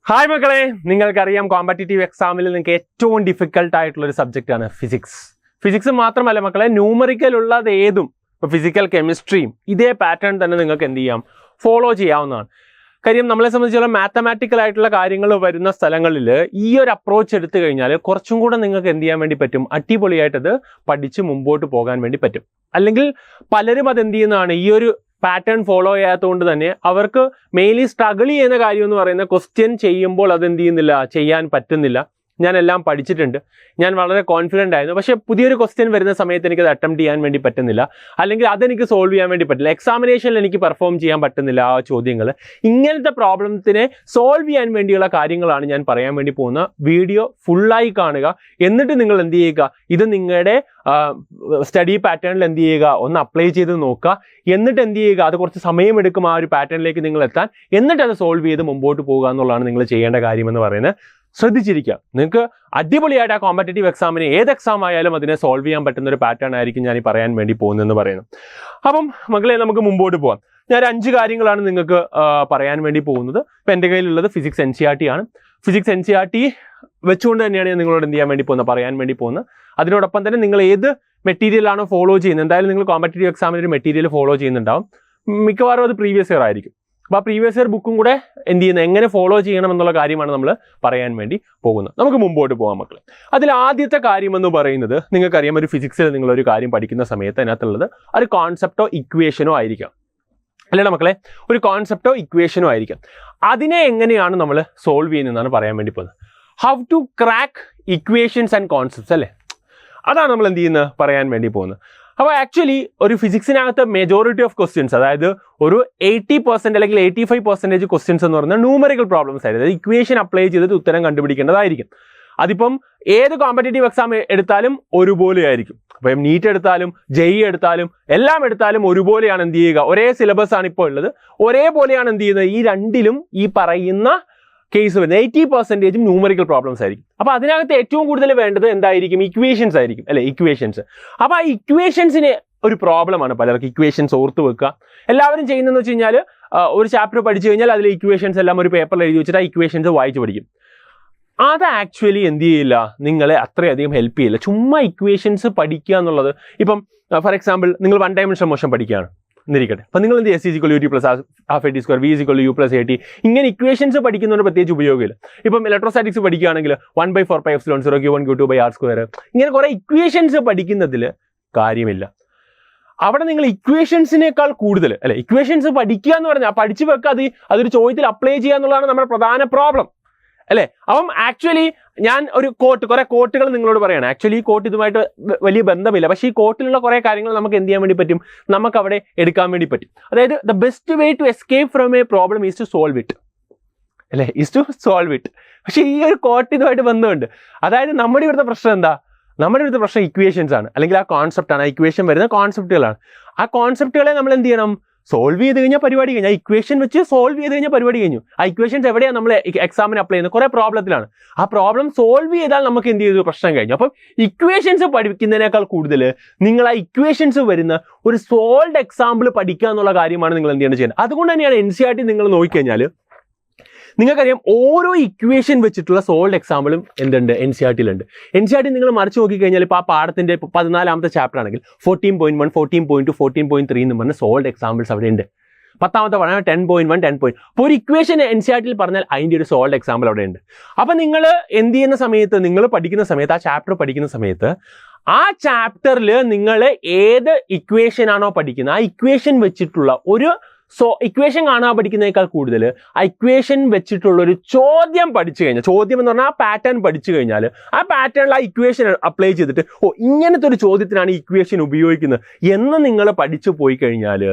Hi മക്കളെ, നിങ്ങൾക്കറിയാം competitive എക്സാമിൽ നിങ്ങൾക്ക് ഏറ്റവും ഡിഫിക്കൽട്ട് ആയിട്ടുള്ള ഒരു സബ്ജക്റ്റാണ് ഫിസിക്സ് മാത്രമല്ല മക്കളെ, ന്യൂമറിക്കൽ ഉള്ളത് ഏതും ഇപ്പോൾ ഫിസിക്കൽ കെമിസ്ട്രിയും ഇതേ പാറ്റേൺ തന്നെ നിങ്ങൾക്ക് എന്ത് ചെയ്യാം, ഫോളോ ചെയ്യാവുന്നതാണ്. കാര്യം നമ്മളെ സംബന്ധിച്ചിടത്തോളം മാത്തമാറ്റിക്കൽ ആയിട്ടുള്ള കാര്യങ്ങൾ വരുന്ന സ്ഥലങ്ങളിൽ ഈ ഒരു അപ്രോച്ച് എടുത്തു കഴിഞ്ഞാൽ കുറച്ചും കൂടെ നിങ്ങൾക്ക് എന്ത് ചെയ്യാൻ വേണ്ടി പറ്റും, അടിപൊളിയായിട്ടത് പഠിച്ച് മുമ്പോട്ട് പോകാൻ വേണ്ടി പറ്റും. അല്ലെങ്കിൽ പലരും അത് എന്ത് ചെയ്യുന്നതാണ്, ഈ ഒരു പാറ്റേൺ ഫോളോ ചെയ്യാത്തതുകൊണ്ട് തന്നെ അവർക്ക് മെയിൻലി സ്ട്രഗിൾ ചെയ്യുന്ന കാര്യം എന്ന് പറയുന്ന ക്വസ്റ്റ്യൻ ചെയ്യുമ്പോൾ അതെന്ത് ചെയ്യുന്നില്ല, ചെയ്യാൻ പറ്റുന്നില്ല. ഞാൻ എല്ലാം പഠിച്ചിട്ടുണ്ട്, ഞാൻ വളരെ കോൺഫിഡൻ്റ് ആയിരുന്നു, പക്ഷേ പുതിയൊരു ക്വസ്റ്റ്യൻ വരുന്ന സമയത്ത് എനിക്കത് അറ്റംപ്റ്റ് ചെയ്യാൻ വേണ്ടി പറ്റുന്നില്ല, അല്ലെങ്കിൽ അതെനിക്ക് സോൾവ് ചെയ്യാൻ വേണ്ടി പറ്റില്ല, എക്സാമിനേഷനിൽ എനിക്ക് പെർഫോം ചെയ്യാൻ പറ്റുന്നില്ല ആ ചോദ്യങ്ങൾ. ഇങ്ങനത്തെ പ്രോബ്ലത്തിനെ സോൾവ് ചെയ്യാൻ വേണ്ടിയുള്ള കാര്യങ്ങളാണ് ഞാൻ പറയാൻ വേണ്ടി പോകുന്ന. വീഡിയോ ഫുള്ളായി കാണുക, എന്നിട്ട് നിങ്ങൾ എന്ത് ചെയ്യുക, ഇത് നിങ്ങളുടെ സ്റ്റഡി പാറ്റേണിൽ എന്ത് ചെയ്യുക, ഒന്ന് അപ്ലൈ ചെയ്ത് നോക്കുക. എന്നിട്ട് എന്ത് ചെയ്യുക, അത് കുറച്ച് സമയമെടുക്കും ആ ഒരു പാറ്റേണിലേക്ക് നിങ്ങൾ എത്താൻ, എന്നിട്ട് അത് സോൾവ് ചെയ്ത് മുമ്പോട്ട് പോകുക എന്നുള്ളതാണ് നിങ്ങൾ ചെയ്യേണ്ട കാര്യമെന്ന് പറയുന്നത്. ശ്രദ്ധിച്ചിരിക്കുക, നിങ്ങൾക്ക് അടിപൊളിയായിട്ട് ആ കോമ്പറ്റേറ്റീവ് എക്സാമിന് ഏത് എക്സാം ആയാലും അതിനെ സോൾവ് ചെയ്യാൻ പറ്റുന്ന ഒരു പാറ്റേൺ ആയിരിക്കും ഞാൻ ഈ പറയാൻ വേണ്ടി പോകുന്നതെന്ന് പറയുന്നത്. അപ്പം മക്കളെ, നമുക്ക് മുമ്പോട്ട് പോകാം. ഞാൻ 5 കാര്യങ്ങളാണ് നിങ്ങൾക്ക് പറയാൻ വേണ്ടി പോകുന്നത്. ഇപ്പം എൻ്റെ കയ്യിലുള്ളത് ഫിസിക്സ് NCERT ആണ്. ഫിസിക്സ് NCERT വെച്ചുകൊണ്ട് തന്നെയാണ് ഞാൻ നിങ്ങളോട് എന്ത് ചെയ്യാൻ വേണ്ടി പോകുന്നത്, പറയാൻ വേണ്ടി പോകുന്നത്. അതിനോടൊപ്പം തന്നെ നിങ്ങൾ ഏത് മെറ്റീരിയലാണോ ഫോളോ ചെയ്യുന്നത്, എന്തായാലും നിങ്ങൾ കോമ്പറ്റേറ്റീവ് എക്സാമിന് ഒരു മെറ്റീരിയൽ ഫോളോ ചെയ്യുന്നുണ്ടാവും. മിക്കവാറും അത് പ്രീവിയസ് ഇയർ ആയിരിക്കും. അപ്പോൾ ആ പ്രീവിയസ് ഇയർ ബുക്കും കൂടെ എന്ത് ചെയ്യുന്നത്, എങ്ങനെ ഫോളോ ചെയ്യണം എന്നുള്ള കാര്യമാണ് നമ്മൾ പറയാൻ വേണ്ടി പോകുന്നത്. നമുക്ക് മുമ്പോട്ട് പോകാം മക്കളെ. അതിൽ ആദ്യത്തെ കാര്യം എന്ന് പറയുന്നത്, നിങ്ങൾക്കറിയാം ഒരു ഫിസിക്സിൽ നിങ്ങളൊരു കാര്യം പഠിക്കുന്ന സമയത്ത് അതിനകത്തുള്ളത് ഒരു കോൺസെപ്റ്റോ ഇക്വേഷനോ ആയിരിക്കാം, അല്ലേ മക്കളെ? ഒരു കോൺസെപ്റ്റോ ഇക്വേഷനോ ആയിരിക്കാം. അതിനെ എങ്ങനെയാണ് നമ്മൾ സോൾവ് ചെയ്യുന്നതെന്നാണ് പറയാൻ വേണ്ടി പോകുന്നത്. How to crack equations and concepts, അല്ലേ? അതാണ് നമ്മൾ എന്ത് ചെയ്യുന്നത്, പറയാൻ വേണ്ടി പോകുന്നത്. അപ്പോൾ ആക്ച്വലി ഒരു ഫിസിക്സിനകത്ത് മെജോറിറ്റി ഓഫ് ക്വസ്റ്റ്യൻസ്, അതായത് ഒരു 80% അല്ലെങ്കിൽ 85% ക്വസ്റ്റ്യൻസ് എന്ന് പറയുന്നത് ന്യൂമറിക്കൽ പ്രോബ്ലംസ് ആയിരിക്കും. അതായത് ഇക്വേഷൻ അപ്ലൈ ചെയ്തിട്ട് ഉത്തരം കണ്ടുപിടിക്കേണ്ടതായിരിക്കും. അതിപ്പം ഏത് കോമ്പറ്റേറ്റീവ് എക്സാം എടുത്താലും ഒരുപോലെ ആയിരിക്കും. അപ്പം നീറ്റ് എടുത്താലും JEE എടുത്താലും എല്ലാം എടുത്താലും ഒരുപോലെയാണ് എന്ത് ചെയ്യുക, ഒരേ സിലബസ് ആണ് ഇപ്പോൾ ഉള്ളത്, ഒരേപോലെയാണ് എന്ത് ചെയ്യുന്നത്. ഈ രണ്ടിലും ഈ പറയുന്ന കേസ് വരുന്നത് 80% ന്യൂമറിക്കൽ പ്രോബ്ലംസ് ആയിരിക്കും. അപ്പോൾ അതിനകത്ത് ഏറ്റവും കൂടുതൽ വേണ്ടത് എന്തായിരിക്കും, ഇക്വേഷൻസ് ആയിരിക്കും, അല്ലെ? ഇക്വേഷൻസ്. അപ്പോൾ ആ ഇക്വേഷൻസിന് ഒരു പ്രോബ്ലമാണ് പലർക്കും. ഇക്വേഷൻസ് ഓർത്ത് വെക്കുക. എല്ലാവരും ചെയ്യുന്നതെന്ന് വെച്ച് കഴിഞ്ഞാൽ ഒരു ചാപ്റ്റർ പഠിച്ചു കഴിഞ്ഞാൽ അതിലെ ഇക്വേഷൻസ് എല്ലാം ഒരു പേപ്പറിൽ എഴുതി വെച്ചിട്ട് ആ ഇക്വേഷൻസ് വായിച്ച് പഠിക്കും. അത് ആക്ച്വലി എന്ത് ചെയ്യില്ല, നിങ്ങളെ അത്രയധികം ഹെൽപ്പ് ചെയ്യില്ല. ചുമ്മാ ഇക്വേഷൻസ് പഠിക്കുക എന്നുള്ളത്, ഇപ്പം ഫോർ എക്സാമ്പിൾ നിങ്ങൾ 1 ഡയമെൻഷൻ മോഷൻ പഠിക്കുകയാണ് എന്നിരിക്കട്ടെ. അപ്പം നിങ്ങൾ എന്ത് ചെയ്യുക, S = UT + ½ AT², V = U + AT. ഇങ്ങനെ ഇക്വേഷൻസ് പഠിക്കുന്നതിന് പ്രത്യേകിച്ച് ഉപയോഗമില്ല. ഇപ്പം ഇലക്ട്രോസ്റ്റാറ്റിക്സ് പഠിക്കുകയാണെങ്കിൽ 1/4πε0 Q1 Q2/r². ഇങ്ങനെ കുറേ ഇക്വേഷൻസ് പഠിക്കുന്നതിൽ കാര്യമില്ല. അവിടെ നിങ്ങൾ ഇക്വേഷൻസിനേക്കാൾ കൂടുതൽ, അല്ലെ, ഇക്വേഷൻസ് പഠിക്കുക എന്ന് പറഞ്ഞാൽ പഠിച്ചു വെക്കുക, അതൊരു ചോദ്യത്തിൽ അപ്ലൈ ചെയ്യുക എന്നുള്ളതാണ് നമ്മുടെ പ്രധാന പ്രോബ്ലം, അല്ലേ? അപ്പം ആക്ച്വലി ഞാൻ ഒരു കുറേ കോട്ടുകൾ നിങ്ങളോട് പറയാണ്. ആക്ച്വലി ഈ കോട്ട് ഇതുമായിട്ട് വലിയ ബന്ധമില്ല, പക്ഷേ ഈ കോട്ടിലുള്ള കുറേ കാര്യങ്ങൾ നമുക്ക് എന്ത് ചെയ്യാൻ വേണ്ടി പറ്റും, നമുക്ക് അവിടെ എടുക്കാൻ വേണ്ടി പറ്റും. അതായത് the best way to escape from a problem is to solve it, അല്ലേ? Is to solve it. പക്ഷേ ഈ ഒരു കോട്ട് ഇതുമായിട്ട് ബന്ധമുണ്ട്. അതായത് നമ്മുടെ ഇവിടുത്തെ പ്രശ്നം എന്താ, നമ്മുടെ ഇവിടുത്തെ പ്രശ്നം ഇക്വേഷൻസ് ആണ്, അല്ലെങ്കിൽ ആ കോൺസെപ്റ്റാണ്. ആ ഇക്വേഷൻ വരുന്ന കോൺസെപ്റ്റുകളാണ്. ആ കോൺസെപ്റ്റുകളെ നമ്മൾ എന്ത് ചെയ്യണം, സോൾവ് ചെയ്ത് കഴിഞ്ഞാൽ പരിപാടി കഴിഞ്ഞു. ആ ഇക്വേഷൻ വെച്ച് സോൾവ് ചെയ്ത് കഴിഞ്ഞാൽ പരിപാടി കഴിഞ്ഞു. ആ ഇക്വേഷൻസ് എവിടെയാണ് നമ്മൾ എക്സാമിന് അപ്ലൈ ചെയ്യുന്നത്, കുറേ പ്രോബ്ലത്തിലാണ്. ആ പ്രോബ്ലം സോൾവ് ചെയ്താൽ നമുക്ക് എന്ത് ചെയ്തു, പ്രശ്നം കഴിഞ്ഞു. അപ്പം ഇക്വേഷൻസ് പഠിക്കുന്നതിനേക്കാൾ കൂടുതൽ നിങ്ങൾ ആ ഇക്വേഷൻസ് വരുന്ന ഒരു സോൾവ്ഡ് എക്സാമ്പിൾ പഠിക്കുക എന്നുള്ള കാര്യമാണ് നിങ്ങൾ എന്ത് ചെയ്യുന്നത്. അതുകൊണ്ട് തന്നെയാണ് NCERT നിങ്ങൾ നോക്കിക്കഴിഞ്ഞാൽ നിങ്ങൾക്കറിയാം ഓരോ ഇക്വേഷൻ വെച്ചിട്ടുള്ള സോൾവ്ഡ് എക്സാമ്പിളും എന്തുണ്ട്, NCERT-ലുണ്ട്. NCERT നിങ്ങൾ മറിച്ച് നോക്കിക്കഴിഞ്ഞാൽ ഇപ്പോൾ ആ പാഠത്തിൻ്റെ 14ാമത്തെ ചാപ്റ്റർ ആണെങ്കിൽ 14.1, 14.2, 14.3 എന്ന് പറഞ്ഞ സോൾവ്ഡ് എക്സാമ്പിൾസ് അവിടെ ഉണ്ട്. 10ാമത്തെ പഠനം 10.1, 10. അപ്പോൾ ഒരു ഇക്വേഷൻ NCERT-ൽ പറഞ്ഞാൽ അതിൻ്റെ ഒരു സോൾവ്ഡ് എക്സാമ്പിൾ അവിടെ ഉണ്ട്. അപ്പോൾ നിങ്ങൾ എന്ത് ചെയ്യുന്ന സമയത്ത്, നിങ്ങൾ പഠിക്കുന്ന സമയത്ത്, ആ ചാപ്റ്റർ പഠിക്കുന്ന സമയത്ത് ആ ചാപ്റ്ററിൽ നിങ്ങൾ ഏത് ഇക്വേഷൻ ആണോ പഠിക്കുന്നത്, ആ ഇക്വേഷൻ വെച്ചിട്ടുള്ള ഒരു ഇക്വേഷൻ കാണാൻ പഠിക്കുന്നതിനേക്കാൾ കൂടുതൽ ആ ഇക്വേഷൻ വെച്ചിട്ടുള്ള ഒരു ചോദ്യം പഠിച്ചു കഴിഞ്ഞാൽ, ചോദ്യം എന്ന് പറഞ്ഞാൽ ആ പാറ്റേൺ പഠിച്ചു കഴിഞ്ഞാൽ, ആ പാറ്റേണിൽ ആ ഇക്വേഷൻ അപ്ലൈ ചെയ്തിട്ട് ഇങ്ങനത്തെ ഒരു ചോദ്യത്തിനാണ് ഈ ഇക്വേഷൻ ഉപയോഗിക്കുന്നത് എന്ന് നിങ്ങൾ പഠിച്ചു പോയി കഴിഞ്ഞാൽ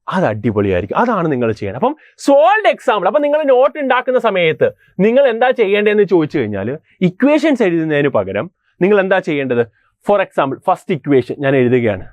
അത് അടിപൊളിയായിരിക്കും. അതാണ് നിങ്ങൾ ചെയ്യേണ്ടത്. അപ്പം സോൾവ്ഡ് എക്സാമ്പിൾ, അപ്പം നിങ്ങൾ നോട്ട് ഉണ്ടാക്കുന്ന സമയത്ത് നിങ്ങൾ എന്താ ചെയ്യേണ്ടതെന്ന് ചോദിച്ചു കഴിഞ്ഞാൽ, ഇക്വേഷൻസ് എഴുതുന്നതിന് പകരം നിങ്ങൾ എന്താ ചെയ്യേണ്ടത്, ഫോർ എക്സാമ്പിൾ ഫസ്റ്റ് ഇക്വേഷൻ ഞാൻ എഴുതുകയാണ്.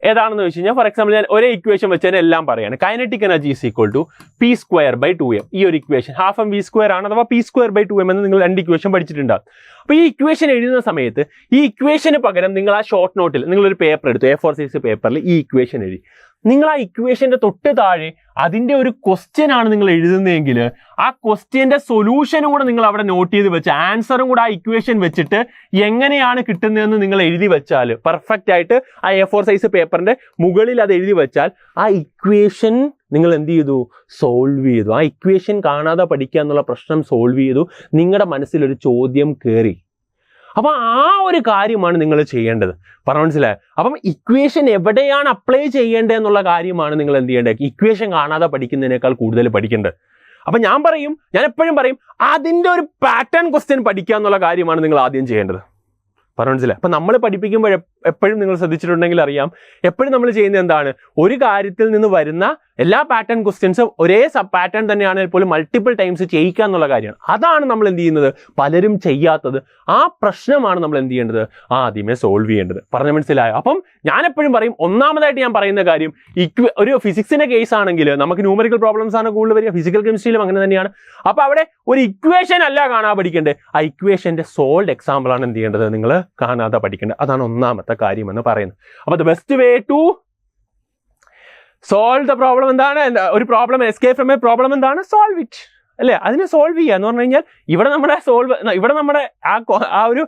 ഏതാണെന്ന് വെച്ച് കഴിഞ്ഞാൽ, ഫോർ എക്സാമ്പിൾ ഞാൻ ഒരേ ഇക്വേഷൻ വെച്ച് തന്നെ എല്ലാം പറയാണ്. Kinetic energy = P²/2m. ഈ ഒരു ഇക്വേഷൻ 12 mv² ആണ്, അഥവാ P²/2m എന്ന് നിങ്ങൾ 2 ഇക്വേഷൻ പഠിച്ചിട്ടുണ്ടാകും. അപ്പോൾ ഈ ഇക്വേഷൻ എഴുതുന്ന സമയത്ത് ഈ ഇക്വേഷന് പകരം നിങ്ങൾ ആ ഷോർട്ട് നോട്ടിൽ നിങ്ങളൊരു പേപ്പർ എടുത്തു, A4 സൈസ് പേപ്പറിൽ ഈ ഇക്വേഷൻ എഴുതി. നിങ്ങൾ ആ ഇക്വേഷന്റെ തൊട്ട് താഴെ അതിന്റെ ഒരു ക്വസ്റ്റ്യൻ ആണ് നിങ്ങൾ എഴുതുന്നതെങ്കിൽ ആ ക്വസ്റ്റ്യന്റെ സൊല്യൂഷനും കൂടെ നിങ്ങൾ അവിടെ നോട്ട് ചെയ്ത് വെച്ച് ആൻസറും കൂടെ ആ ഇക്വേഷൻ വെച്ചിട്ട് എങ്ങനെയാണ് കിട്ടുന്നതെന്ന് നിങ്ങൾ എഴുതി വെച്ചാൽ പെർഫെക്റ്റ് ആയിട്ട് ആ A4 സൈസ് പേപ്പറിന്റെ മുകളിൽ അത് എഴുതി വെച്ചാൽ ആ ഇക്വേഷൻ നിങ്ങൾ എന്ത് ചെയ്തു? സോൾവ് ചെയ്തു. ആ ഇക്വേഷൻ കാണാതെ പഠിക്കുക എന്നുള്ള പ്രശ്നം സോൾവ് ചെയ്തു. നിങ്ങളുടെ മനസ്സിലൊരു ചോദ്യം കയറി. അപ്പം ആ ഒരു കാര്യമാണ് നിങ്ങൾ ചെയ്യേണ്ടത്. പറഞ്ഞ മനസ്സിലായോ? അപ്പം ഇക്വേഷൻ എവിടെയാണ് അപ്ലൈ ചെയ്യേണ്ടത് എന്നുള്ള കാര്യമാണ് നിങ്ങൾ എന്ത് ചെയ്യേണ്ടത്? ഇക്വേഷൻ കാണാതെ പഠിക്കുന്നതിനേക്കാൾ കൂടുതൽ പഠിക്കേണ്ടത്. അപ്പം ഞാൻ എപ്പോഴും പറയും അതിൻ്റെ ഒരു പാറ്റേൺ ക്വസ്റ്റ്യൻ പഠിക്കുക എന്നുള്ള കാര്യമാണ് നിങ്ങൾ ആദ്യം ചെയ്യേണ്ടത്. പറഞ്ഞ മനസ്സിലായി? അപ്പം നമ്മൾ പഠിപ്പിക്കുമ്പോൾ എപ്പോഴും നിങ്ങൾ ശ്രദ്ധിച്ചിട്ടുണ്ടെങ്കിൽ അറിയാം, എപ്പോഴും നമ്മൾ ചെയ്യുന്നത് എന്താണ്? ഒരു കാര്യത്തിൽ നിന്ന് വരുന്ന എല്ലാ പാറ്റേൺ ക്വസ്റ്റ്യൻസും ഒരേ സബ് പാറ്റേൺ തന്നെയാണെങ്കിൽ പോലും മൾട്ടിപ്പിൾ ടൈംസ് ചെയ്യിക്കുക എന്നുള്ള കാര്യമാണ്. അതാണ് നമ്മൾ എന്ത് ചെയ്യുന്നത്? പലരും ചെയ്യാത്തത്. ആ പ്രശ്നമാണ് നമ്മൾ എന്ത് ചെയ്യേണ്ടത്? ആദ്യമേ സോൾവ് ചെയ്യേണ്ടത്. പറഞ്ഞ മനസ്സിലായോ? അപ്പം ഞാൻ എപ്പോഴും പറയും, ഒന്നാമതായിട്ട് ഞാൻ പറയുന്ന കാര്യം, ഒരു ഫിസിക്സിന്റെ കേസ് ആണെങ്കിൽ നമുക്ക് ന്യൂമറിക്കൽ പ്രോബ്ലംസ് ആണ് കൂടുതൽ വരിക. ഫിസിക്കൽ കെമിസ്ട്രിയിലും അങ്ങനെ തന്നെയാണ്. അപ്പോൾ അവിടെ ഒരു ഇക്വേഷൻ അല്ല കാണാതെ പഠിക്കേണ്ടത്, ആ ഇക്വേഷന്റെ സോൾഡ് എക്സാമ്പിൾ ആണ് എന്ത് ചെയ്യേണ്ടത്? നിങ്ങൾ കാണാതെ പഠിക്കേണ്ടത്. അതാണ് ഒന്നാമത്തെ കാര്യം എന്ന് പറയുന്നത്. അപ്പോൾ the best way to solve the problem എന്താണ്? ഒരു problem escape from a problem എന്താണ്? സോൾവ് ഇറ്റ്, അല്ലേ? അതിനെ സോൾവ് ചെയ്യുക എന്ന് പറഞ്ഞു കഴിഞ്ഞാൽ ഇവിടെ നമ്മുടെ ആ ഒരു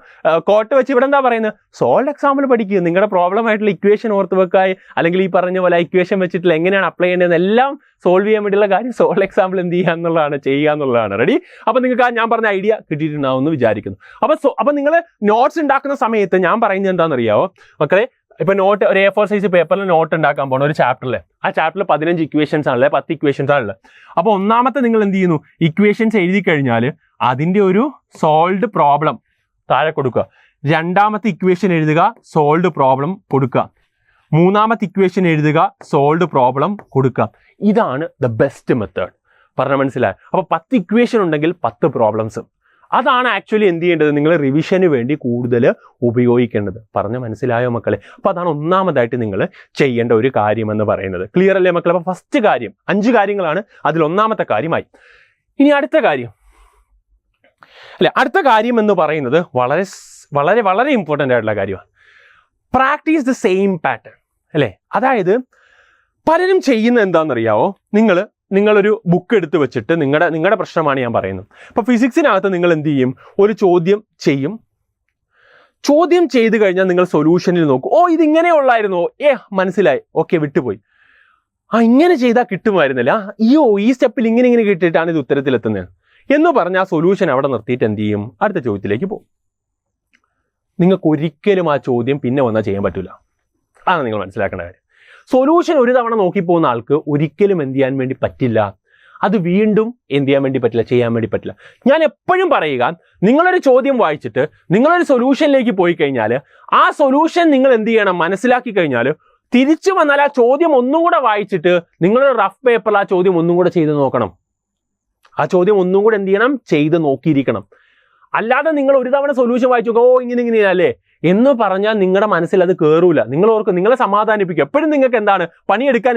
കോട്ട് വെച്ച് ഇവിടെ എന്താ പറയുന്നത്? സോൾവ് എക്സാമ്പിൾ പഠിക്കുക. നിങ്ങളുടെ പ്രോബ്ലം ആയിട്ടുള്ള ഇക്വേഷൻ ഓർത്ത് വെക്കുക, അല്ലെങ്കിൽ ഈ പറഞ്ഞ പോലെ ഇക്വേഷൻ വെച്ചിട്ടുള്ള എങ്ങനെയാണ് അപ്ലൈ ചെയ്യേണ്ടത് എല്ലാം സോൾവ് ചെയ്യാൻ വേണ്ടിയുള്ള കാര്യം സോൾവ് എക്സാമ്പിൾ എന്ത് ചെയ്യുക എന്നുള്ളതാണ്, ചെയ്യുക എന്നുള്ളതാണ്. റെഡി? അപ്പം നിങ്ങൾക്ക് ഞാൻ പറഞ്ഞ ഐഡിയ കിട്ടിയിട്ടുണ്ടാവുമെന്ന് വിചാരിക്കുന്നു. അപ്പം നിങ്ങൾ നോട്ട്സ് ഉണ്ടാക്കുന്ന സമയത്ത് ഞാൻ പറയുന്നത് എന്താണെന്നറിയാവോ മക്കളെ? ഇപ്പൊ നോട്ട് ഒരു A4 സൈസ് പേപ്പറിൽ നോട്ട് ഉണ്ടാക്കാൻ പോകണം ഒരു ചാപ്റ്ററിൽ. ആ ചാപ്റ്ററിൽ 15 ഇക്വേഷൻസ് ആണല്ലേ, 10 ഇക്വേഷൻസ് ആണല്ലേ. അപ്പോൾ ഒന്നാമത്തെ നിങ്ങൾ എന്ത് ചെയ്യുന്നു? ഇക്വേഷൻസ് എഴുതി കഴിഞ്ഞാൽ അതിന്റെ ഒരു സോൾവ്ഡ് പ്രോബ്ലം താഴെ കൊടുക്കുക. രണ്ടാമത്തെ ഇക്വേഷൻ എഴുതുക, സോൾവ്ഡ് പ്രോബ്ലം കൊടുക്കുക. മൂന്നാമത്തെ ഇക്വേഷൻ എഴുതുക, സോൾവ്ഡ് പ്രോബ്ലം കൊടുക്കുക. ഇതാണ് ദ ബെസ്റ്റ് മെത്തേഡ്. പറഞ്ഞ മനസ്സിലായി? അപ്പോൾ 10 ഇക്വേഷൻ ഉണ്ടെങ്കിൽ 10 പ്രോബ്ലംസ്. അതാണ് ആക്ച്വലി എന്ത് ചെയ്യേണ്ടത്? നിങ്ങൾ റിവിഷന് വേണ്ടി കൂടുതൽ ഉപയോഗിക്കേണ്ടത്. പറഞ്ഞ മനസ്സിലായോ മക്കളെ? അപ്പോൾ അതാണ് ഒന്നാമതായിട്ട് നിങ്ങൾ ചെയ്യേണ്ട ഒരു കാര്യം എന്ന് പറയുന്നത്. ക്ലിയർ അല്ലേ മക്കളെ? അപ്പോൾ ഫസ്റ്റ് കാര്യം, 5 കാര്യങ്ങളാണ്, അതിൽ ഒന്നാമത്തെ കാര്യമായി. ഇനി അടുത്ത കാര്യം അല്ലെ, അടുത്ത കാര്യം എന്ന് പറയുന്നത് വളരെ വളരെ വളരെ ഇമ്പോർട്ടൻ്റ് ആയിട്ടുള്ള കാര്യമാണ്. പ്രാക്ടീസ് ദ സെയിം പാറ്റേൺ, അല്ലേ? അതായത് പലരും ചെയ്യുന്ന എന്താണെന്നറിയാവോ? നിങ്ങളൊരു ബുക്ക് എടുത്ത് വെച്ചിട്ട് നിങ്ങളുടെ പ്രശ്നമാണ് ഞാൻ പറയുന്നത്. അപ്പോൾ ഫിസിക്സിനകത്ത് നിങ്ങൾ എന്ത് ചെയ്യും? ഒരു ചോദ്യം ചെയ്യും. ചോദ്യം ചെയ്ത് കഴിഞ്ഞാൽ നിങ്ങൾ സൊല്യൂഷനിൽ നോക്കും. ഓ, ഇതിങ്ങനെയുള്ളായിരുന്നോ? മനസ്സിലായി, ഓക്കെ, വിട്ടുപോയി. ഇങ്ങനെ ചെയ്താൽ കിട്ടുമായിരുന്നില്ല. ഈ സ്റ്റെപ്പിൽ ഇങ്ങനെ കിട്ടിയിട്ടാണ് ഇത് ഉത്തരത്തിലെത്തുന്നത് എന്ന് പറഞ്ഞാൽ ആ സൊല്യൂഷൻ അവിടെ നിർത്തിയിട്ട് എന്ത് ചെയ്യും? അടുത്ത ചോദ്യത്തിലേക്ക് പോകും. നിങ്ങൾക്ക് ഒരിക്കലും ആ ചോദ്യം പിന്നെ വന്നാൽ ചെയ്യാൻ പറ്റില്ല. അതാണ് നിങ്ങൾ മനസ്സിലാക്കേണ്ട കാര്യം. സൊല്യൂഷൻ ഒരു തവണ നോക്കിപ്പോകുന്ന ആൾക്ക് ഒരിക്കലും എന്ത് ചെയ്യാൻ വേണ്ടി പറ്റില്ല, അത് വീണ്ടും എന്ത് ചെയ്യാൻ വേണ്ടി പറ്റില്ല, ചെയ്യാൻ വേണ്ടി പറ്റില്ല. ഞാൻ എപ്പോഴും പറയുക, നിങ്ങളൊരു ചോദ്യം വായിച്ചിട്ട് നിങ്ങളൊരു സൊല്യൂഷനിലേക്ക് പോയി കഴിഞ്ഞാൽ ആ സൊല്യൂഷൻ നിങ്ങൾ എന്ത് ചെയ്യണം? മനസ്സിലാക്കി കഴിഞ്ഞാൽ തിരിച്ചു വന്നാൽ ആ ചോദ്യം ഒന്നും കൂടെ വായിച്ചിട്ട് നിങ്ങളൊരു റഫ് പേപ്പറിൽ ആ ചോദ്യം ഒന്നും കൂടെ ചെയ്ത് നോക്കണം. ആ ചോദ്യം ഒന്നും കൂടെ എന്ത് ചെയ്യണം? ചെയ്ത് നോക്കിയിരിക്കണം. അല്ലാതെ നിങ്ങൾ ഒരു തവണ സൊല്യൂഷൻ വായിച്ചു ഓ ഇങ്ങനെയല്ലേ എന്ന് പറഞ്ഞാൽ നിങ്ങളുടെ മനസ്സിൽ അത് കയറൂല. നിങ്ങൾ ഓർക്കും, നിങ്ങളെ സമാധാനിപ്പിക്കും. എപ്പോഴും നിങ്ങൾക്ക് എന്താണ്? പണിയെടുക്കാൻ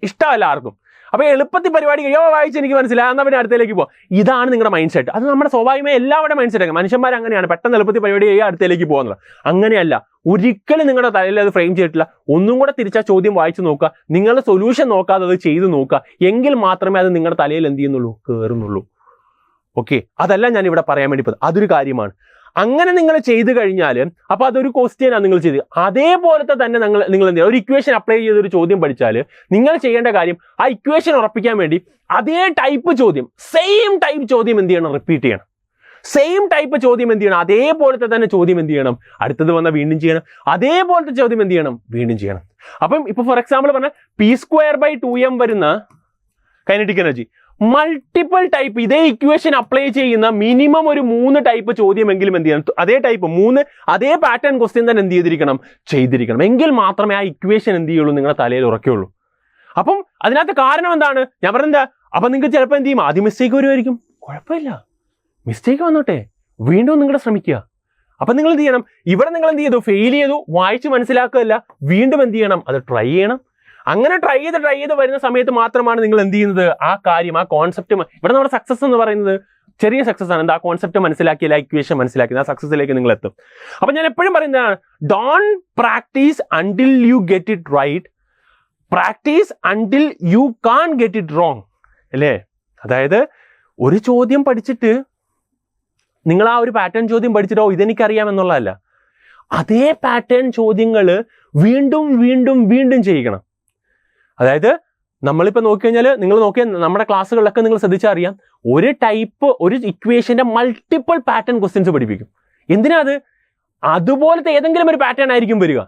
ഇഷ്ടമല്ല ആർക്കും. അപ്പോൾ എളുപ്പത്തിൽ പരിപാടി വായിച്ച് എനിക്ക് മനസ്സിലായി, എന്നാൽ പിന്നെ അടുത്തേക്ക് പോകും. ഇതാണ് നിങ്ങളുടെ മൈൻഡ് സെറ്റ്. അത് നമ്മുടെ സ്വാഭാവികമായി എല്ലാവരുടെ മൈൻഡ് സെറ്റ്. മനുഷ്യന്മാർ അങ്ങനെയാണ്, പെട്ടെന്ന് എളുപ്പത്തിൽ പരിപാടി ചെയ്യുക, അടുത്തേക്ക് പോകുന്നത്. അങ്ങനെയല്ല, ഒരിക്കലും നിങ്ങളുടെ തലയിൽ അത് ഫ്രെയിം ചെയ്തിട്ടില്ല. ഒന്നും കൂടെ തിരിച്ചാ ചോദ്യം വായിച്ചു നോക്കുക, നിങ്ങളുടെ സൊല്യൂഷൻ നോക്കാതെ അത് ചെയ്ത് നോക്കുക. എങ്കിൽ മാത്രമേ അത് നിങ്ങളുടെ തലയിൽ എന്ത് ചെയ്യുന്നുള്ളൂ? കയറുന്നുള്ളൂ. ഓക്കെ, അതല്ല ഞാൻ ഇവിടെ പറയാൻ വേണ്ടി പോകുന്നത്. അതൊരു കാര്യമാണ്. അങ്ങനെ നിങ്ങൾ ചെയ്തു കഴിഞ്ഞാൽ അപ്പോൾ അതൊരു ക്വസ്റ്റ്യനാണ് നിങ്ങൾ ചെയ്ത്. അതേപോലത്തെ തന്നെ നിങ്ങൾ എന്ത് ചെയ്യുക? ഒരു ഇക്വേഷൻ അപ്ലൈ ചെയ്തൊരു ചോദ്യം പഠിച്ചാൽ നിങ്ങൾ ചെയ്യേണ്ട കാര്യം ആ ഇക്വേഷൻ ഉറപ്പിക്കാൻ വേണ്ടി അതേ ടൈപ്പ് ചോദ്യം, സെയിം ടൈപ്പ് ചോദ്യം എന്ത് ചെയ്യണം? റിപ്പീറ്റ് ചെയ്യണം. സെയിം ടൈപ്പ് ചോദ്യം എന്ത് ചെയ്യണം? അതേപോലത്തെ തന്നെ ചോദ്യം എന്ത് ചെയ്യണം? അടുത്തത് വന്നാൽ വീണ്ടും ചെയ്യണം. അതേപോലത്തെ ചോദ്യം എന്ത് ചെയ്യണം? വീണ്ടും ചെയ്യണം. അപ്പം ഇപ്പോൾ ഫോർ എക്സാമ്പിൾ പറഞ്ഞാൽ p²/2m വരുന്ന കൈനറ്റിക് എനർജി മൾട്ടിപ്പിൾ ടൈപ്പ് ഇതേ ഇക്വേഷൻ അപ്ലൈ ചെയ്യുന്ന മിനിമം ഒരു 3 ടൈപ്പ് ചോദ്യമെങ്കിലും എന്ത് ചെയ്യണം? അതേ ടൈപ്പ് 3 അതേ പാറ്റേൺ ക്വസ്റ്റ്യൻ തന്നെ എന്ത് ചെയ്തിരിക്കണം. എങ്കിൽ മാത്രമേ ആ ഇക്വേഷൻ എന്ത് ചെയ്യുള്ളൂ? നിങ്ങളുടെ തലയിൽ ഉറക്കുകയുള്ളൂ. അപ്പം അതിനകത്ത് കാരണം എന്താണ്? ഞാൻ പറഞ്ഞെന്താ? അപ്പം നിങ്ങൾക്ക് ചിലപ്പോൾ എന്ത് ചെയ്യും? ആദ്യം മിസ്റ്റേക്ക് വരുമായിരിക്കും. കുഴപ്പമില്ല, മിസ്റ്റേക്ക് വന്നോട്ടെ, വീണ്ടും നിങ്ങൾ ശ്രമിക്കുക. അപ്പം നിങ്ങൾ എന്ത് ചെയ്യണം? ഇവിടെ നിങ്ങൾ എന്ത് ചെയ്തു? ഫെയിൽ ചെയ്തു, വായിച്ച് മനസ്സിലാക്കുകയല്ല, വീണ്ടും എന്ത് ചെയ്യണം? അത് ട്രൈ ചെയ്യണം. അങ്ങനെ ട്രൈ ചെയ്ത് വരുന്ന സമയത്ത് മാത്രമാണ് നിങ്ങൾ എന്ത് ചെയ്യുന്നത്? ആ കാര്യം, ആ കോൺസെപ്റ്റ്, ഇവിടെ നമ്മുടെ സക്സസ് എന്ന് പറയുന്നത് ചെറിയ സക്സസ് ആണ്. എന്താ? ആ കോൺസെപ്റ്റ് മനസ്സിലാക്കിയില്ല, ഇക്വേഷൻ മനസ്സിലാക്കി, ആ സക്സസിലേക്ക് നിങ്ങൾ എത്തും. അപ്പം ഞാൻ എപ്പോഴും പറയുന്നതാണ്, don't practice until you get it right, practice until you can't get it wrong അല്ലേ? അതായത് ഒരു ചോദ്യം പഠിച്ചിട്ട് നിങ്ങൾ ആ ഒരു പാറ്റേൺ ചോദ്യം പഠിച്ചിട്ടോ ഇതെനിക്കറിയാം എന്നുള്ളതല്ല, അതേ പാറ്റേൺ ചോദ്യങ്ങൾ വീണ്ടും വീണ്ടും വീണ്ടും ചെയ്യിക്കണം. അതായത് നമ്മളിപ്പോൾ നോക്കിക്കഴിഞ്ഞാൽ നിങ്ങൾ നോക്കിയാൽ നമ്മുടെ ക്ലാസ്സുകളിലൊക്കെ നിങ്ങൾ ശ്രദ്ധിച്ചാൽ അറിയാം, ഒരു ഇക്വേഷൻ്റെ മൾട്ടിപ്പിൾ പാറ്റേൺ ക്വസ്റ്റ്യൻസ് പഠിപ്പിക്കും. എന്തിനാ അത്? അതുപോലത്തെ ഏതെങ്കിലും ഒരു പാറ്റേൺ ആയിരിക്കും വരിക.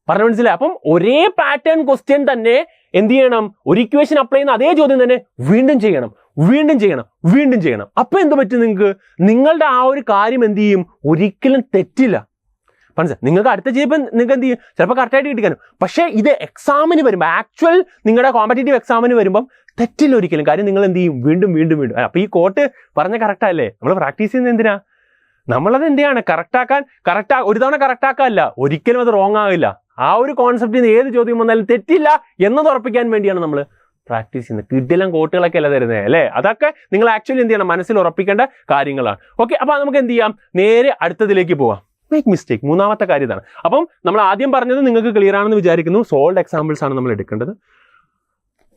പറഞ്ഞു മനസ്സിലായി? അപ്പം ഒരേ പാറ്റേൺ ക്വസ്റ്റ്യൻ തന്നെ എന്ത് ചെയ്യണം? ഒരു ഇക്വേഷൻ അപ്ലൈ ചെയ്യുന്ന അതേ ചോദ്യം തന്നെ വീണ്ടും ചെയ്യണം, വീണ്ടും ചെയ്യണം, വീണ്ടും ചെയ്യണം. അപ്പം എന്ത് പറ്റും? നിങ്ങളുടെ ആ ഒരു കാര്യം എന്ത് ചെയ്യും? ഒരിക്കലും തെറ്റില്ല. മനസ്സിലായി? നിങ്ങൾക്ക് അടുത്ത ചെയ്യുമ്പോൾ നിങ്ങൾക്ക് എന്ത് ചെയ്യും? ചിലപ്പോൾ കറക്റ്റായിട്ട് കിട്ടിക്കാനും. പക്ഷേ ഇത് എക്സാമിന് വരുമ്പോൾ, ആക്ച്വൽ നിങ്ങളുടെ കോമ്പറ്റേറ്റീവ് എക്സാമിന് വരുമ്പം തെറ്റില്ല ഒരിക്കലും. കാര്യം നിങ്ങൾ എന്ത് ചെയ്യും? വീണ്ടും വീണ്ടും വീണ്ടും. അപ്പോൾ ഈ കോട്ട് പറഞ്ഞ കറക്റ്റല്ലേ? നമ്മൾ പ്രാക്ടീസ് ചെയ്യുന്നത് എന്തിനാ? നമ്മളത് എന്തിനാണ്? ഒരു തവണ കറക്റ്റാക്കാനല്ല, ഒരിക്കലും അത് റോങ് ആകില്ല. ആ ഒരു കോൺസെപ്റ്റിൽ നിന്ന് ഏത് ചോദ്യം വന്നാലും തെറ്റില്ല എന്നത് ഉറപ്പിക്കാൻ വേണ്ടിയാണ് നമ്മൾ പ്രാക്ടീസ് ചെയ്യുന്നത്. കിടിലം കോട്ടുകളൊക്കെ അല്ല തരുന്നത് അല്ലേ? അതൊക്കെ നിങ്ങൾ ആക്ച്വലി എന്ത് ചെയ്യണം? മനസ്സിൽ ഉറപ്പിക്കേണ്ട കാര്യങ്ങളാണ്. ഓക്കെ, അപ്പോൾ നമുക്ക് എന്ത് ചെയ്യാം? നേരെ അടുത്തതിലേക്ക് പോവാം. മേക്ക് മിസ്റ്റേക്ക്, മൂന്നാമത്തെ കാര്യം ഇതാണ്. അപ്പം നമ്മൾ ആദ്യം പറഞ്ഞത് നിങ്ങൾക്ക് ക്ലിയർ ആണെന്ന് വിചാരിക്കുന്നു. സോൾഡ് എക്സാമ്പിൾസ് ആണ് നമ്മൾ എടുക്കേണ്ടത്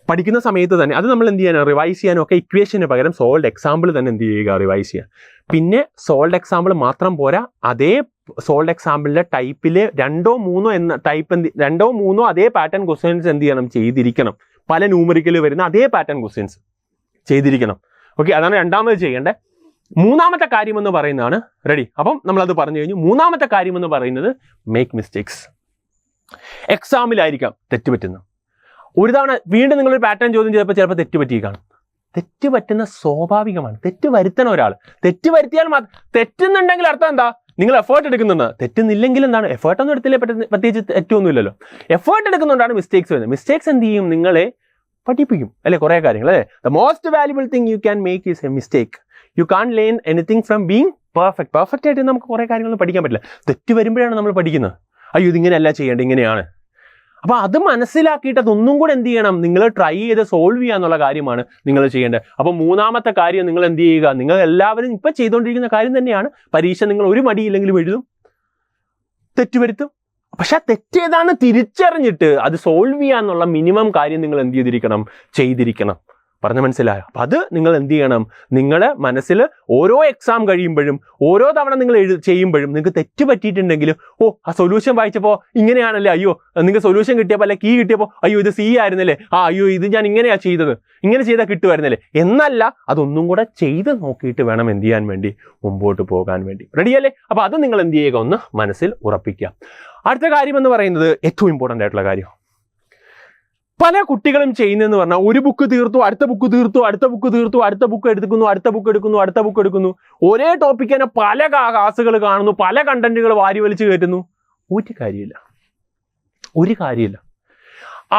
പഠിക്കുന്ന സമയത്ത് തന്നെ. അത് നമ്മൾ എന്ത് ചെയ്യാനോ റിവൈസ് ചെയ്യാനോ ഒക്കെ ഇക്വേഷന് പകരം സോൾഡ് എക്സാമ്പിൾ തന്നെ എന്ത് ചെയ്യുക? റിവൈസ് ചെയ്യുക. പിന്നെ സോൾഡ് എക്സാമ്പിൾ മാത്രം പോരാ, അതേ സോൾഡ് എക്സാമ്പിളിലെ ടൈപ്പിൽ രണ്ടോ മൂന്നോ അതേ പാറ്റേൺ ക്വസ്റ്റ്യൻസ് എന്ത് ചെയ്യണം? ചെയ്തിരിക്കണം. പല ന്യൂമറിക്കൽ വരുന്ന അതേ പാറ്റേൺ ക്വസ്റ്റ്യൻസ് ചെയ്തിരിക്കണം. ഓക്കെ, അതാണ് രണ്ടാമത് ചെയ്യേണ്ടത്. മൂന്നാമത്തെ കാര്യം എന്ന് പറയുന്നതാണ് റെഡി. അപ്പം നമ്മളത് പറഞ്ഞു കഴിഞ്ഞു. മൂന്നാമത്തെ കാര്യം എന്ന് പറയുന്നത് മേക്ക് മിസ്റ്റേക്സ്. എക്സാമിലായിരിക്കാം തെറ്റുപറ്റുന്നത്. ഒരു തവണ വീണ്ടും നിങ്ങളൊരു പാറ്റേൺ ചോദ്യം ചെയ്തപ്പോൾ ചിലപ്പോൾ തെറ്റുപറ്റി കാണും. തെറ്റ് പറ്റുന്ന സ്വാഭാവികമാണ്. തെറ്റ് വരുത്തണം ഒരാൾ. തെറ്റ് വരുത്തിയാൽ തെറ്റുന്നുണ്ടെങ്കിൽ അർത്ഥം എന്താ? നിങ്ങൾ എഫേർട്ട് എടുക്കുന്നുണ്ട്. തെറ്റുന്നില്ലെങ്കിൽ എന്താണ്? എഫേർട്ടൊന്നും എടുത്തില്ലേ, പ്രത്യേകിച്ച് തെറ്റൊന്നുമില്ലല്ലോ. എഫേർട്ട് എടുക്കുന്നുണ്ടാണ് മിസ്റ്റേക്സ് വരുന്നത്. മിസ്റ്റേക്സ് എന്ത് ചെയ്യും? നിങ്ങളെ പഠിപ്പിക്കും അല്ലേ? കുറേ കാര്യങ്ങൾ അല്ലേ? The most valuable thing you can make is a mistake. You can't learn anything from being perfect ആയിട്ട് നമുക്ക് കുറേ കാര്യങ്ങൾ പഠിക്കാൻ പറ്റില്ല. തെറ്റ് വരുമ്പോഴാണ് നമ്മൾ പഠിക്കുന്നത്. അയ്യോ ഇതിങ്ങനെയല്ല ചെയ്യേണ്ടത്, ഇങ്ങനെയാണ്. അപ്പോൾ അത് മനസ്സിലാക്കിയിട്ട് അതൊന്നും കൂടെ എന്ത് ചെയ്യണം? നിങ്ങൾ ട്രൈ ചെയ്ത് സോൾവ് ചെയ്യുക എന്നുള്ള കാര്യമാണ് നിങ്ങൾ ചെയ്യേണ്ടത്. അപ്പോൾ മൂന്നാമത്തെ കാര്യം നിങ്ങൾ എന്ത് ചെയ്യുക? നിങ്ങൾ എല്ലാവരും ഇപ്പം ചെയ്തുകൊണ്ടിരിക്കുന്ന കാര്യം തന്നെയാണ്. പരീക്ഷ നിങ്ങൾ ഒരു മടിയില്ലെങ്കിലും എഴുതും, തെറ്റുവരുത്തും. പക്ഷെ ആ തെറ്റേതാണ് തിരിച്ചറിഞ്ഞിട്ട് അത് സോൾവ് ചെയ്യാന്നുള്ള മിനിമം കാര്യം നിങ്ങൾ എന്ത് ചെയ്തിരിക്കണം. പറഞ്ഞ മനസ്സിലായോ? അപ്പം അത് നിങ്ങൾ എന്ത് ചെയ്യണം? നിങ്ങളുടെ മനസ്സിൽ ഓരോ എക്സാം കഴിയുമ്പോഴും ഓരോ തവണ നിങ്ങൾ ചെയ്യുമ്പോഴും നിങ്ങൾക്ക് തെറ്റ് പറ്റിയിട്ടുണ്ടെങ്കിൽ ആ സൊല്യൂഷൻ വായിച്ചപ്പോൾ ഇങ്ങനെയാണല്ലേ, അയ്യോ നിങ്ങൾക്ക് സൊല്യൂഷൻ കിട്ടിയപ്പോൾ അല്ലെ കീ കിട്ടിയപ്പോൾ അയ്യോ ഇത് സി ആയിരുന്നല്ലേ, അയ്യോ ഇത് ഞാൻ ഇങ്ങനെയാണ് ചെയ്തത്, ഇങ്ങനെ ചെയ്താൽ കിട്ടുമായിരുന്നല്ലേ എന്നല്ല, അതൊന്നും കൂടെ ചെയ്ത് നോക്കിയിട്ട് വേണം എന്ത് ചെയ്യാൻ വേണ്ടി? മുമ്പോട്ട് പോകാൻ വേണ്ടി. റെഡിയല്ലേ? അപ്പോൾ അത് നിങ്ങൾ എന്ത് ചെയ്യുക? ഒന്ന് മനസ്സിൽ ഉറപ്പിക്കുക. അടുത്ത കാര്യം എന്ന് പറയുന്നത് ഏറ്റവും ഇമ്പോർട്ടൻ്റ് ആയിട്ടുള്ള കാര്യം, പല കുട്ടികളും ചെയ്യുന്നതെന്ന് പറഞ്ഞാൽ ഒരു ബുക്ക് തീർത്തു, അടുത്ത ബുക്ക് തീർത്തു, അടുത്ത ബുക്ക് തീർത്തു, അടുത്ത ബുക്ക് എടുക്കുന്നു. ഒരേ ടോപ്പിക്ക് തന്നെ പല ക്ലാസ്സുകൾ കാണുന്നു, പല കണ്ടന്റുകൾ വാരി വലിച്ചു കയറ്റുന്നു. ഒരു കാര്യമില്ല.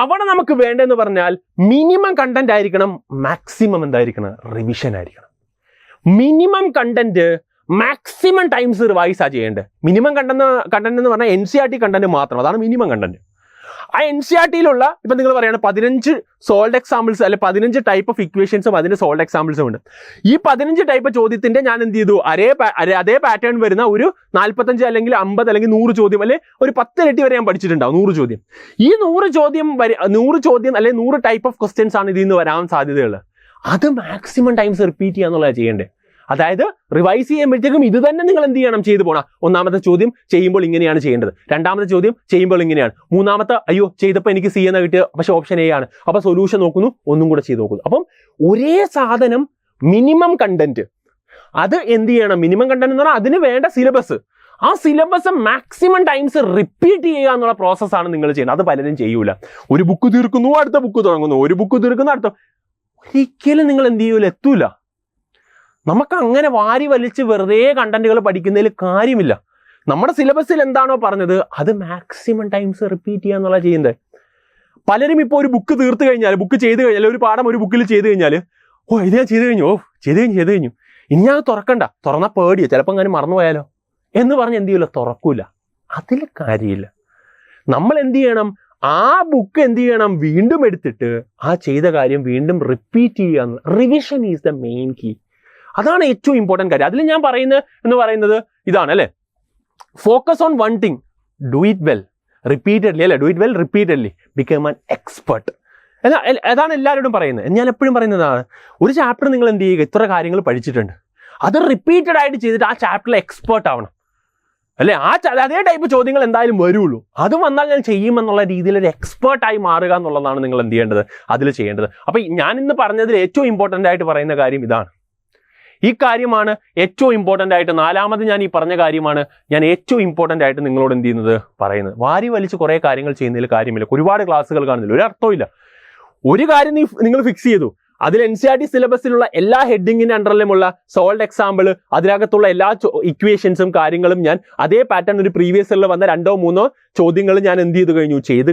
അവിടെ നമുക്ക് വേണ്ടതെന്ന് പറഞ്ഞാൽ മിനിമം കണ്ടന്റ് ആയിരിക്കണം, മാക്സിമം എന്തായിരിക്കണം? റിവിഷൻ ആയിരിക്കണം. Minimum content maximum times revise ചെയ്യേണ്ടത്. മിനിമം കണ്ടന്റ് എന്ന് പറഞ്ഞാൽ NCERT കണ്ടന്റ് മാത്രം, അതാണ് മിനിമം കണ്ടന്റ്. ആ NCERTയിലുള്ള ഇപ്പം നിങ്ങൾ പറയുകയാണ് 15 സോൾഡ് എക്സാമ്പിൾസ് അല്ലെ 15 ടൈപ്പ് ഓഫ് ഇക്വേഷൻസും അതിൻ്റെ സോൾഡ് എക്സാമ്പിൾസും ഉണ്ട്. ഈ 15 ടൈപ്പ് ചോദ്യത്തിൻ്റെ ഞാൻ എന്ത് ചെയ്തു? അതേ പാറ്റേൺ വരുന്ന ഒരു 45 അല്ലെങ്കിൽ 50 അല്ലെങ്കിൽ 100 ചോദ്യം അല്ലെ ഒരു 10 ഇരട്ടി വരെ ഞാൻ പഠിച്ചിട്ടുണ്ടാവും. 100 ചോദ്യം. ഈ 100 ചോദ്യം അല്ലെ 100 ടൈപ്പ് ഓഫ് ക്വസ്റ്റ്യൻസ് ആണ് ഇതിൽ നിന്ന് വരാൻ സാധ്യതയുള്ളത്. അത് മാക്സിമം ടൈംസ് റിപ്പീറ്റ് ചെയ്യുക എന്നുള്ളതാണ് ചെയ്യേണ്ടത്. അതായത് റിവൈസ് ചെയ്യുമ്പോഴത്തേക്കും ഇത് തന്നെ നിങ്ങൾ എന്ത് ചെയ്യണം? ചെയ്തു പോകണം. ഒന്നാമത്തെ ചോദ്യം ചെയ്യുമ്പോൾ ഇങ്ങനെയാണ് ചെയ്യേണ്ടത്, രണ്ടാമത്തെ ചോദ്യം ചെയ്യുമ്പോൾ ഇങ്ങനെയാണ്, മൂന്നാമത്തെ അയ്യോ ചെയ്തപ്പോൾ എനിക്ക് C എന്ന് കിട്ടിയ പക്ഷേ ഓപ്ഷൻ A ആണ്, അപ്പോൾ സൊല്യൂഷൻ നോക്കുന്നു, ഒന്നും കൂടെ ചെയ്ത് നോക്കുന്നു. അപ്പം ഒരേ സാധനം മിനിമം കണ്ടന്റ്, അത് എന്ത് ചെയ്യണം? മിനിമം കണ്ടന്റ് എന്ന് പറഞ്ഞാൽ അതിന് വേണ്ട സിലബസ്, ആ സിലബസ് മാക്സിമം ടൈംസ് റിപ്പീറ്റ് ചെയ്യുക എന്നുള്ള പ്രോസസ്സാണ് നിങ്ങൾ ചെയ്യുന്നത്. അത് പലരും ചെയ്യൂല. ഒരു ബുക്ക് തീർക്കുന്നു, അടുത്ത ബുക്ക് തുടങ്ങുന്നു, ഒരു ബുക്ക് തീർക്കുന്നു, അടുത്ത. ഒരിക്കലും നിങ്ങൾ എന്ത് ചെയ്യൂല? എത്തൂല. നമുക്ക് അങ്ങനെ വാരി വലിച്ച് വെറുതെ കണ്ടന്റുകൾ പഠിക്കുന്നതിൽ കാര്യമില്ല. നമ്മുടെ സിലബസിൽ എന്താണോ പറഞ്ഞത് അത് മാക്സിമം ടൈംസ് റിപ്പീറ്റ് ചെയ്യുക എന്നുള്ള ചെയ്യുന്നത്. പലരും ഇപ്പോൾ ഒരു ബുക്ക് തീർത്ത് കഴിഞ്ഞാൽ, ബുക്ക് ചെയ്ത് കഴിഞ്ഞാൽ, ഒരു പാഠം ഒരു ബുക്കിൽ ചെയ്ത് കഴിഞ്ഞാൽ ഇത് ഞാൻ ചെയ്ത് കഴിഞ്ഞു ഇനി ഞാൻ തുറക്കണ്ട, തുറന്നാൽ പേടിയോ ചിലപ്പോൾ അങ്ങനെ മറന്നുപോയാലോ എന്ന് പറഞ്ഞ് എന്ത് ചെയ്യില്ല? തുറക്കൂല. അതിൽ കാര്യമില്ല. നമ്മൾ എന്ത് ചെയ്യണം? ആ ബുക്ക് എന്ത് ചെയ്യണം? വീണ്ടും എടുത്തിട്ട് ആ ചെയ്ത കാര്യം വീണ്ടും റിപ്പീറ്റ് ചെയ്യുക. Revision is the main key. അതാണ് ഏറ്റവും ഇമ്പോർട്ടൻറ്റ് കാര്യം. അതിൽ ഞാൻ പറയുന്നത് ഇതാണ് അല്ലേ, focus on one thing, do it well. Repeatedly അല്ലേ, do it well repeatedly, become an expert. അതാണ് എല്ലാവരോടും പറയുന്നത്. ഞാൻ എപ്പോഴും പറയുന്നതാണ്, ഒരു ചാപ്റ്റർ നിങ്ങൾ എന്ത് ചെയ്യുക, ഇത്ര കാര്യങ്ങൾ പഠിച്ചിട്ടുണ്ട്, അത് റിപ്പീറ്റഡ് ആയിട്ട് ചെയ്തിട്ട് ആ ചാപ്റ്ററിൽ എക്സ്പേർട്ട് ആവണം അല്ലേ. അതേ ടൈപ്പ് ചോദ്യങ്ങൾ എന്തായാലും വരുള്ളൂ. അത് വന്നാൽ ഞാൻ ചെയ്യുമെന്നുള്ള രീതിയിൽ ഒരു എക്സ്പേർട്ടായി മാറുക എന്നുള്ളതാണ് നിങ്ങൾ എന്ത് ചെയ്യേണ്ടത്, അതിൽ ചെയ്യേണ്ടത്. അപ്പം ഞാൻ ഇന്ന് പറഞ്ഞതിൽ ഏറ്റവും ഇമ്പോർട്ടൻ്റ് ആയിട്ട് പറയുന്ന കാര്യം ഇതാണ്. ഈ കാര്യമാണ് ഏറ്റവും ഇമ്പോർട്ടൻ്റ് ആയിട്ട്. നാലാമത് ഞാൻ ഈ പറഞ്ഞ കാര്യമാണ് ഞാൻ ഏറ്റവും ഇമ്പോർട്ടൻ്റ് ആയിട്ട് നിങ്ങളോട് എന്ത് ചെയ്യുന്നത് പറയുന്നത്. വാരി വലിച്ച് കുറേ കാര്യങ്ങൾ ചെയ്യുന്നതിൽ കാര്യമില്ല. ഒരുപാട് ക്ലാസ്സുകൾ കാണുന്നില്ല, ഒരു അർത്ഥമില്ല. ഒരു കാര്യം നിങ്ങൾ ഫിക്സ് ചെയ്തു, അതിൽ NCERT സിലബസിലുള്ള എല്ലാ ഹെഡിങ്ങിന്റെ അണ്ടറിലുമുള്ള സോൾഡ് എക്സാമ്പിൾ, അതിനകത്തുള്ള എല്ലാ ഇക്വേഷൻസും കാര്യങ്ങളും ഞാൻ അതേ പാറ്റേൺ ഒരു പ്രീവിയസ് ഇയറിൽ വന്ന 2 or 3 ചോദ്യങ്ങൾ ഞാൻ എന്ത് ചെയ്തു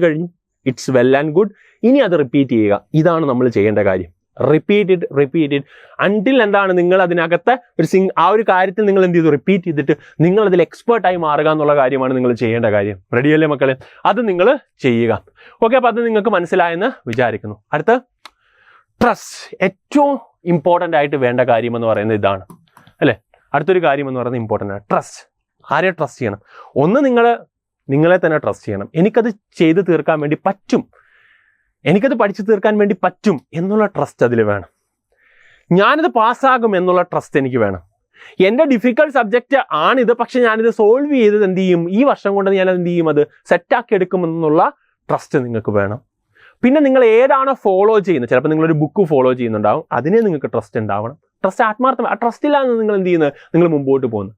കഴിഞ്ഞു. It's well and good. ഇനി അത് റിപ്പീറ്റ് ചെയ്യുക. ഇതാണ് നമ്മൾ ചെയ്യേണ്ട കാര്യം. റിപ്പീറ്റ് അണ്ടിൽ എന്താണ് നിങ്ങൾ അതിനകത്ത് ആ ഒരു കാര്യത്തിൽ നിങ്ങൾ എന്ത് ചെയ്തു, റിപ്പീറ്റ് ചെയ്തിട്ട് നിങ്ങൾ അതിൽ എക്സ്പേർട്ടായി മാറുക എന്നുള്ള കാര്യമാണ് നിങ്ങൾ ചെയ്യേണ്ട കാര്യം. റെഡിയല്ലേ മക്കളെ? അത് നിങ്ങൾ ചെയ്യുക. ഓക്കെ, അപ്പോൾ അത് നിങ്ങൾക്ക് മനസ്സിലായെന്ന് വിചാരിക്കുന്നു. അടുത്ത ട്രസ്റ്റ്, ഏറ്റവും ഇമ്പോർട്ടൻ്റ് ആയിട്ട് വേണ്ട കാര്യം എന്ന് പറയുന്നത് ഇതാണ് അല്ലേ. അടുത്തൊരു കാര്യം എന്ന് പറയുന്നത് ഇമ്പോർട്ടൻ്റ് ആണ് ട്രസ്റ്റ്. ആരെ ട്രസ്റ്റ് ചെയ്യണം? ഒന്ന് നിങ്ങളെ തന്നെ ട്രസ്റ്റ് ചെയ്യണം. എനിക്കത് ചെയ്ത് തീർക്കാൻ വേണ്ടി പറ്റും, എനിക്കത് പഠിച്ചു തീർക്കാൻ വേണ്ടി പറ്റും എന്നുള്ള ട്രസ്റ്റ് അതിൽ വേണം. ഞാനത് പാസ്സാകും എന്നുള്ള ട്രസ്റ്റ് എനിക്ക് വേണം. എൻ്റെ ഡിഫിക്കൽട്ട് സബ്ജക്റ്റ് ആണിത്, പക്ഷെ ഞാനിത് സോൾവ് ചെയ്തത് എന്ത് ചെയ്യും, ഈ വർഷം കൊണ്ട് ഞാനത് എന്ത് ചെയ്യും, അത് സെറ്റാക്കി എടുക്കുമെന്നുള്ള ട്രസ്റ്റ് നിങ്ങൾക്ക് വേണം. പിന്നെ നിങ്ങൾ ഏതാണോ ഫോളോ ചെയ്യുന്നത്, ചിലപ്പോൾ നിങ്ങളൊരു ബുക്ക് ഫോളോ ചെയ്യുന്നുണ്ടാവും, അതിനെ നിങ്ങൾക്ക് ട്രസ്റ്റ് ഉണ്ടാവണം. ട്രസ്റ്റ് ആത്മാർത്ഥം. ആ ട്രസ്റ്റ് ഇല്ലാതെ നിങ്ങൾ എന്ത് ചെയ്യുന്നത്, നിങ്ങൾ മുമ്പോട്ട് പോകുന്നു.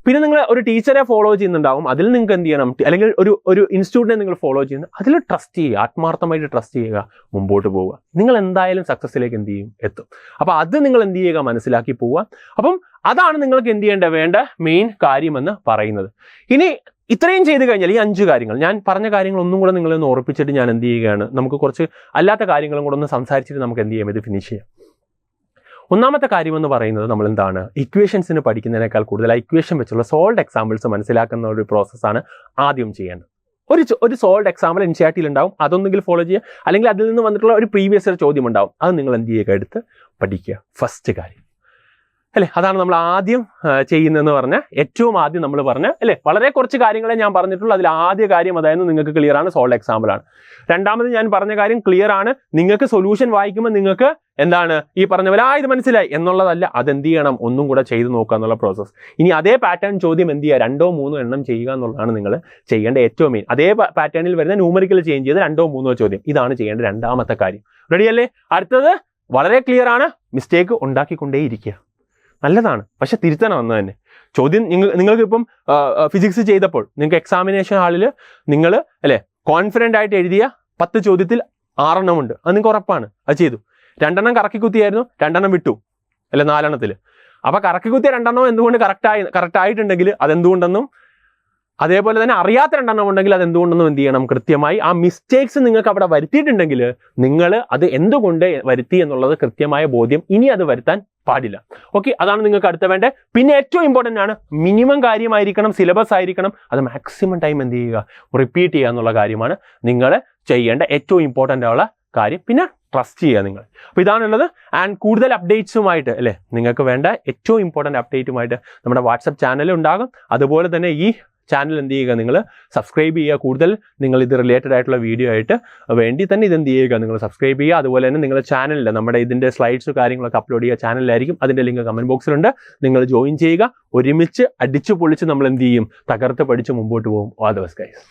പിന്നെ നിങ്ങൾ ഒരു ടീച്ചറെ ഫോളോ ചെയ്യുന്നുണ്ടാവും, അതിൽ നിങ്ങൾക്ക് എന്ത് ചെയ്യണം, അല്ലെങ്കിൽ ഒരു ഇൻസ്റ്റിറ്റ്യൂട്ടിനെ നിങ്ങൾ ഫോളോ ചെയ്യുന്നത്, അതിൽ ട്രസ്റ്റ് ചെയ്യുക, ആത്മാർത്ഥമായിട്ട് ട്രസ്റ്റ് ചെയ്യുക, മുമ്പോട്ട് പോവുക. നിങ്ങൾ എന്തായാലും സക്സസ്സിലേക്ക് എന്ത് ചെയ്യും, എത്തും. അപ്പോൾ അത് നിങ്ങൾ എന്ത് ചെയ്യുക, മനസ്സിലാക്കി പോവുക. അപ്പം അതാണ് നിങ്ങൾക്ക് എന്ത് ചെയ്യേണ്ട വേണ്ട മെയിൻ കാര്യമെന്ന് പറയുന്നത്. ഇനി ഇത്രയും ചെയ്ത് കഴിഞ്ഞാൽ ഈ 5 കാര്യങ്ങൾ ഞാൻ പറഞ്ഞ കാര്യങ്ങൾ ഒന്നും കൂടെ നിങ്ങളൊന്ന് ഓർപ്പിച്ചിട്ട് ഞാൻ എന്ത് ചെയ്യുകയാണ്, നമുക്ക് കുറച്ച് അല്ലാത്ത കാര്യങ്ങളും കൂടെ ഒന്ന് സംസാരിച്ചിട്ട് നമുക്ക് എന്ത് ചെയ്യാം, ഇത് ഫിനിഷ് ചെയ്യാം. ഒന്നാമത്തെ കാര്യമെന്ന് പറയുന്നത് നമ്മൾ എന്താണ്, ഇക്വേഷൻസിന് പഠിക്കുന്നതിനേക്കാൾ കൂടുതൽ ഇക്വേഷൻ വെച്ചുള്ള സോൾഡ് എക്സാമ്പിൾസ് മനസ്സിലാക്കുന്ന ഒരു പ്രോസസ്സാണ് ആദ്യം ചെയ്യേണ്ടത്. ഒരു സോൾഡ് എക്സാമ്പിൾ NCERT ഉണ്ടാവും, അതൊന്നെങ്കിൽ ഫോളോ ചെയ്യുക, അല്ലെങ്കിൽ അതിൽ നിന്ന് വന്നിട്ടുള്ള ഒരു പ്രീവിയസ് ഇയർ ചോദ്യം ഉണ്ടാവും, അത് നിങ്ങൾ എന്ത് ചെയ്യുക, എടുത്ത് പഠിക്കുക. ഫസ്റ്റ് കാര്യം അല്ലേ, അതാണ് നമ്മൾ ആദ്യം ചെയ്യുന്നതെന്ന് പറഞ്ഞാൽ, ഏറ്റവും ആദ്യം നമ്മൾ പറഞ്ഞ അല്ലേ, വളരെ കുറച്ച് കാര്യങ്ങളെ ഞാൻ പറഞ്ഞിട്ടുള്ളൂ. അതിൽ ആദ്യ കാര്യം അതായത് നിങ്ങൾക്ക് ക്ലിയർ ആണ്, സോൾഡ് എക്സാമ്പിൾ ആണ്. രണ്ടാമത് ഞാൻ പറഞ്ഞ കാര്യം ക്ലിയർ ആണ്, നിങ്ങൾക്ക് സൊല്യൂഷൻ വായിക്കുമ്പോൾ നിങ്ങൾക്ക് എന്താണ് ഈ പറഞ്ഞ പോലെ ഇത് മനസ്സിലായി എന്നുള്ളതല്ല, അതെന്ത് ചെയ്യണം, ഒന്നും കൂടെ ചെയ്ത് നോക്കുക എന്നുള്ള പ്രോസസ്സ്. ഇനി അതേ പാറ്റേൺ ചോദ്യം എന്ത് ചെയ്യുക, 2 or 3 എണ്ണം ചെയ്യുക എന്നുള്ളതാണ് നിങ്ങൾ ചെയ്യേണ്ട ഏറ്റവും മെയിൻ. അതേ പാറ്റേണിൽ വരുന്ന ന്യൂമറിക്കൽ ചേഞ്ച് ചെയ്ത് 2 or 3 ചോദ്യം, ഇതാണ് ചെയ്യേണ്ട രണ്ടാമത്തെ കാര്യം. റെഡിയല്ലേ? അടുത്തത് വളരെ ക്ലിയർ ആണ്, മിസ്റ്റേക്ക് ഉണ്ടാക്കിക്കൊണ്ടേയിരിക്കുക. നല്ലതാണ്, പക്ഷെ തിരുത്തണം എന്ന് തന്നെ. ചോദ്യം നിങ്ങൾക്ക് ഇപ്പം ഫിസിക്സ് ചെയ്തപ്പോൾ നിങ്ങൾക്ക് എക്സാമിനേഷൻ ഹാളിൽ നിങ്ങൾ അല്ലേ കോൺഫിഡൻ്റ് ആയിട്ട് എഴുതിയ 10 ചോദ്യത്തിൽ 6 എണ്ണം ഉണ്ട്, അത് നിങ്ങൾക്ക് ഉറപ്പാണ്. അത് ചെയ്തു. 2 എണ്ണം കറക്കി കുത്തിയായിരുന്നു, 2 എണ്ണം വിട്ടു അല്ലെ 4 എണ്ണത്തിൽ. അപ്പോൾ കറക്കി കുത്തിയ 2 എണ്ണം എന്തുകൊണ്ട് കറക്റ്റായിട്ടുണ്ടെങ്കിൽ അതെന്തുകൊണ്ടെന്നും, അതേപോലെ തന്നെ അറിയാത്ത 2 എണ്ണം ഉണ്ടെങ്കിൽ അതെന്തുകൊണ്ടെന്നും എന്ത് ചെയ്യണം, കൃത്യമായി ആ മിസ്റ്റേക്സ് നിങ്ങൾക്ക് അവിടെ വരുത്തിയിട്ടുണ്ടെങ്കിൽ നിങ്ങൾ അത് എന്തുകൊണ്ട് വരുത്തി എന്നുള്ളത് കൃത്യമായ ബോധ്യം, ഇനി അത് വരുത്താൻ പാടില്ല. ഓക്കെ, അതാണ് നിങ്ങൾക്ക് അടുത്ത വേണ്ടത്. പിന്നെ ഏറ്റവും ഇമ്പോർട്ടൻ്റ് ആണ്, മിനിമം കാര്യമായിരിക്കണം, സിലബസ് ആയിരിക്കണം, അത് മാക്സിമം ടൈം എന്ത് ചെയ്യുക, റിപ്പീറ്റ് ചെയ്യുക എന്നുള്ള കാര്യമാണ് നിങ്ങൾ ചെയ്യേണ്ട ഏറ്റവും ഇമ്പോർട്ടൻ്റ് ആയുള്ള കാര്യം. പിന്നെ ട്രസ്റ്റ് ചെയ്യുക നിങ്ങൾ. അപ്പോൾ ഇതാണുള്ളത്. ആൻഡ് കൂടുതൽ അപ്ഡേറ്റ്സുമായിട്ട് അല്ലേ, നിങ്ങൾക്ക് വേണ്ട ഏറ്റവും ഇമ്പോർട്ടൻ്റ് അപ്ഡേറ്റുമായിട്ട് നമ്മുടെ വാട്സപ്പ് ചാനൽ ഉണ്ടാകും. അതുപോലെ തന്നെ ഈ ചാനൽ എന്ത് ചെയ്യുക, നിങ്ങൾ സബ്സ്ക്രൈബ് ചെയ്യുക. കൂടുതൽ നിങ്ങൾ ഇത് റിലേറ്റഡ് ആയിട്ടുള്ള വീഡിയോ ആയിട്ട് വേണ്ടി തന്നെ ഇത് എന്ത് ചെയ്യുക, നിങ്ങൾ സബ്സ്ക്രൈബ് ചെയ്യുക. അതുപോലെ തന്നെ നിങ്ങളുടെ ചാനലിൽ നമ്മുടെ ഇതിൻ്റെ സ്ലൈഡ്സ് കാര്യങ്ങളൊക്കെ അപ്ലോഡ് ചെയ്യുക ചാനലിലായിരിക്കും. അതിൻ്റെ ലിങ്ക് കമൻറ്റ് ബോക്സിലുണ്ട്, നിങ്ങൾ ജോയിൻ ചെയ്യുക. ഒരുമിച്ച് അടിച്ചു പൊളിച്ച് നമ്മൾ എന്ത് ചെയ്യും, തകർത്ത് പഠിച്ച് മുമ്പോട്ട് പോകും. All the best guys.